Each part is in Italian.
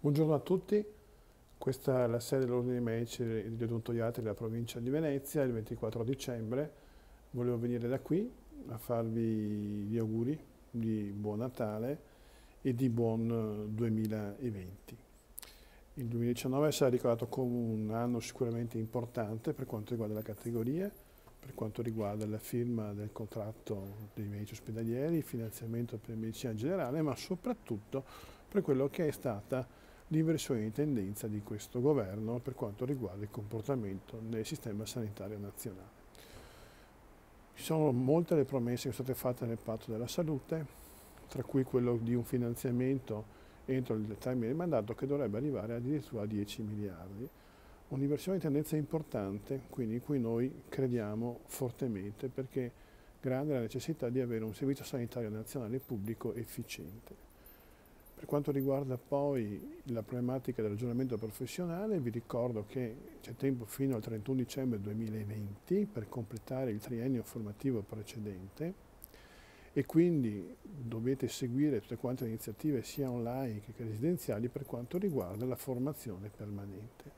Buongiorno a tutti, questa è la sede dell'Ordine dei Medici e degli Odontoiatri della provincia di Venezia. Il 24 dicembre volevo venire da qui a farvi gli auguri di buon Natale e di buon 2020. Il 2019 sarà ricordato come un anno sicuramente importante per quanto riguarda la categoria, per quanto riguarda la firma del contratto dei medici ospedalieri, il finanziamento per la medicina generale, ma soprattutto per quello che è stata l'inversione di tendenza di questo governo per quanto riguarda il comportamento nel sistema sanitario nazionale. Ci sono molte le promesse che sono state fatte nel patto della salute, tra cui quello di un finanziamento entro il termine di mandato che dovrebbe arrivare addirittura a 10 miliardi. Un'inversione di tendenza importante, quindi in cui noi crediamo fortemente perché grande la necessità di avere un servizio sanitario nazionale pubblico efficiente. Per quanto riguarda poi la problematica del ragionamento professionale, vi ricordo che c'è tempo fino al 31 dicembre 2020 per completare il triennio formativo precedente e quindi dovete seguire tutte quante le iniziative sia online che residenziali per quanto riguarda la formazione permanente.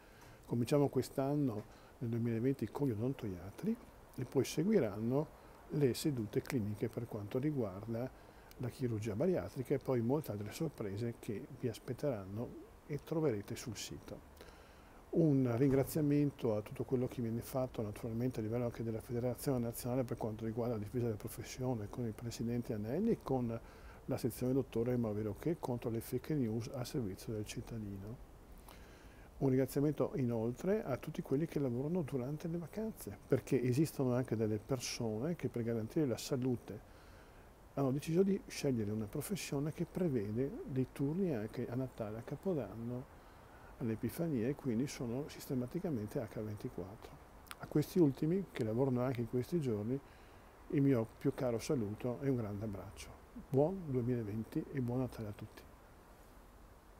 Cominciamo quest'anno nel 2020 con gli odontoiatri e poi seguiranno le sedute cliniche per quanto riguarda la chirurgia bariatrica e poi molte altre sorprese che vi aspetteranno e troverete sul sito. Un ringraziamento a tutto quello che viene fatto naturalmente a livello anche della Federazione Nazionale per quanto riguarda la difesa della professione con il Presidente Anelli e con la sezione dottore Maveroché contro le fake news a servizio del cittadino. Un ringraziamento inoltre a tutti quelli che lavorano durante le vacanze, perché esistono anche delle persone che per garantire la salute hanno deciso di scegliere una professione che prevede dei turni anche a Natale, a Capodanno, all'Epifania e quindi sono sistematicamente H24. A questi ultimi, che lavorano anche in questi giorni, il mio più caro saluto e un grande abbraccio. Buon 2020 e buon Natale a tutti.